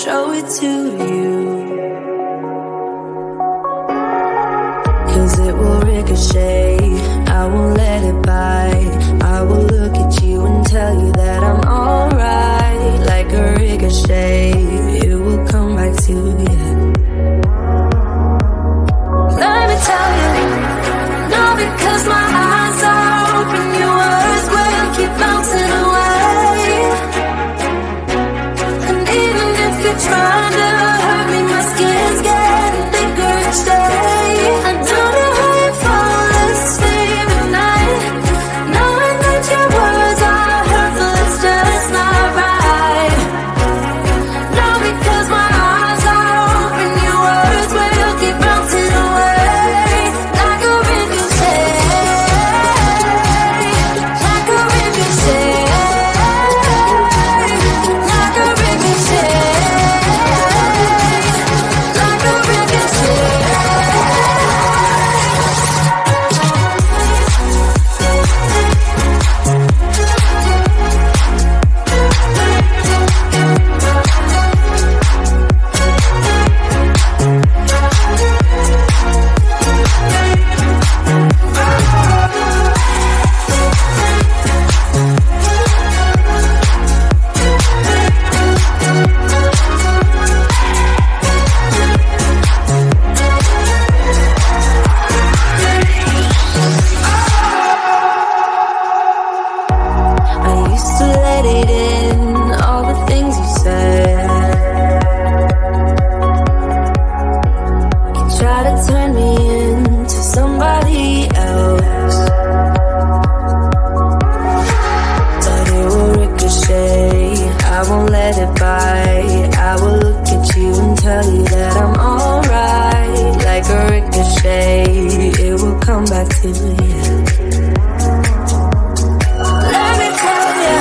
show it to you. 'Cause it will ricochet, I won't let it bite. I will look at you and tell you that I'm alright. Like a ricochet, it will come back to you. Let me tell you, no, because my eyes are open, your words will keep bouncing away. And even if you're trying to hurt me, my skin's getting thicker each day. I don't know how you fall asleep at night, knowing that your words are hurtful, it's just not right. No, because my eyes are open, your words will keep bouncing away. Like a ricochet, like a ricochet, like a ricochet, like a ricochet. I used to let it in, all the things you said. You try to turn me into somebody else, but it will ricochet, I won't let it bite. I will look at you and tell you that I'm alright. Like a ricochet, it will come back to you. Let me tell you,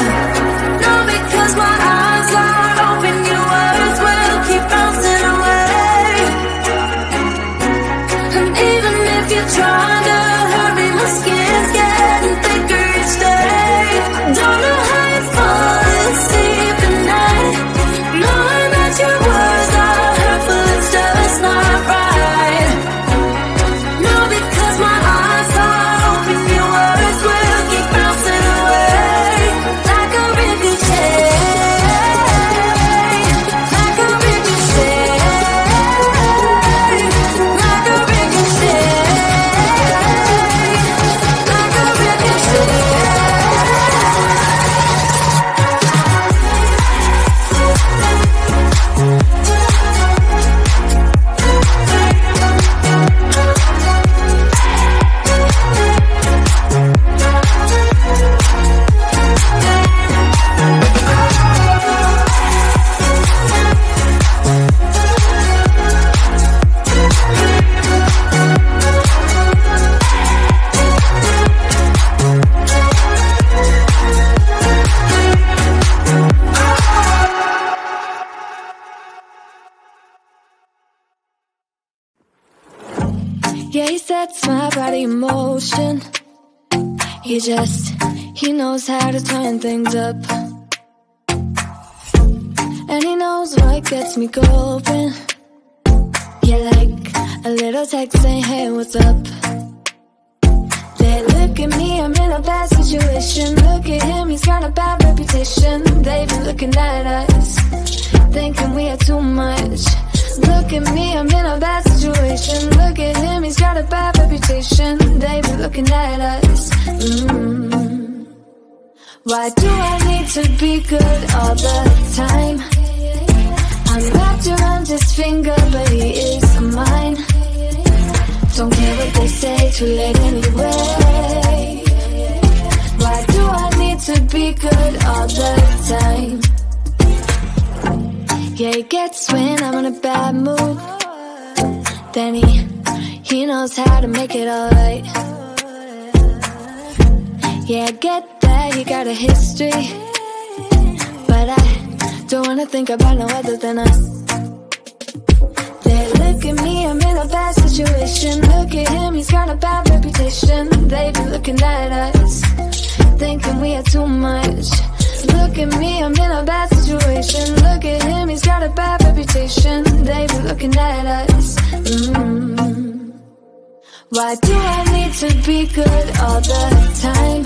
no, because my eyes are open, your words will keep bouncing away. And even if you're trying to hurt me, my skin's getting thicker each day. I don't know how you fall asleep at night, knowing that your words are hurtful, it's just not right. No, because my eyes are open, your words will keep bouncing away. Like a ricochet, like a ricochet, like a ricochet, like a ricochet. Yeah, he sets my body in motion. He knows how to turn things up. And he knows what gets me going. Yeah, like a little text saying, hey, what's up? They look at me, I'm in a bad situation. Look at him, he's got a bad reputation. They've been looking at us, thinking we are too much. Look at me, I'm in a bad situation. Look at him, he's got a bad reputation. They've been looking at us. Why do I need to be good all the time? I'm wrapped around his finger, but he is mine. Don't care what they say, too late anyway. Why do I need to be good all the time? Yeah, he gets when I'm in a bad mood. Then he knows how to make it alright. Yeah, I get that he got a history, but I don't wanna think about no other than us. They look at me, I'm in a bad situation. Look at him, he's got a bad reputation. They've been looking at us, thinking we are too much. look at me, I'm in a bad situation. Look at him, he's got a bad reputation. They be looking at us. Why do I need to be good all the time?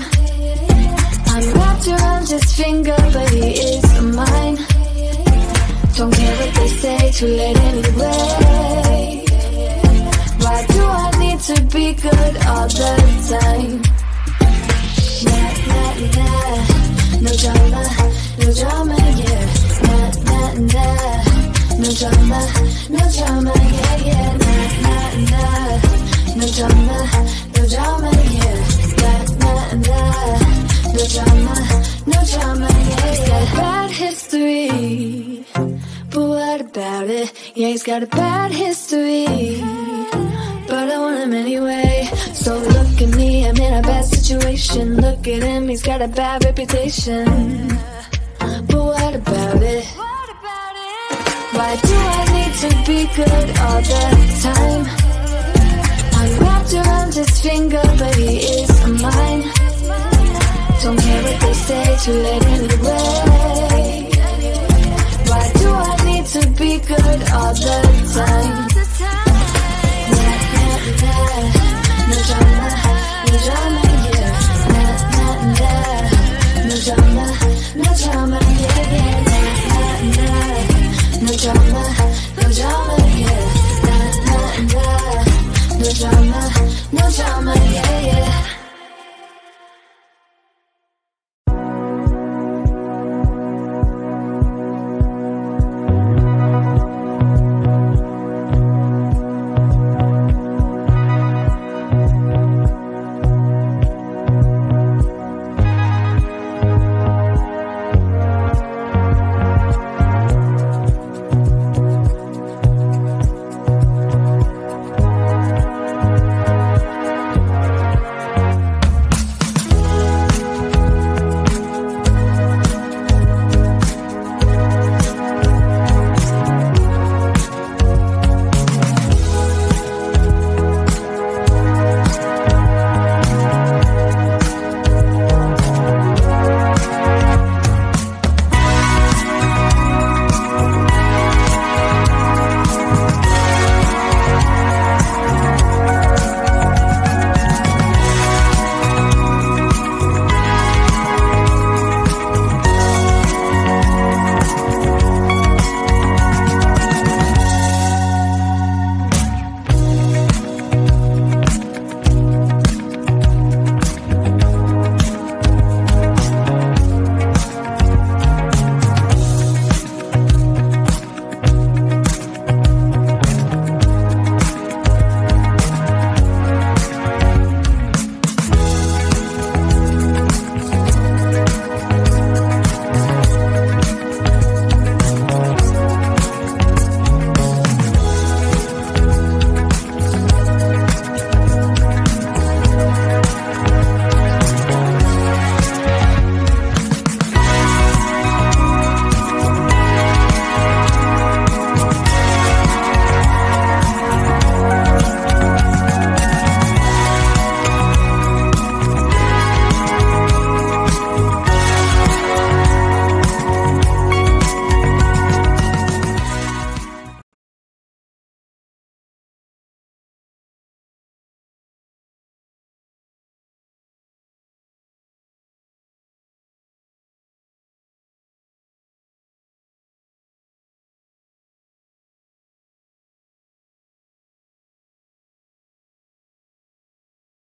I'm wrapped around his finger, but he is mine. Don't care what they say, too late anyway. Why do I need to be good all the time? Nah, nah, nah. No drama, no drama, yeah. Nah, nah, nah. No drama, no drama, yeah, yeah. Nah, nah, nah. No drama, no drama, yeah. Nah, nah, nah. No drama, no drama, yeah, yeah. He's got a bad history, but what about it? Yeah, he's got a bad history, but I want him anyway. So look at me, I'm in a bad situation. Look at him, he's got a bad reputation, but what about it? Why do I need to be good all the time? I'm wrapped around his finger, but he is mine. Don't care what they say, too late anyway. Why do I need to be good all the time?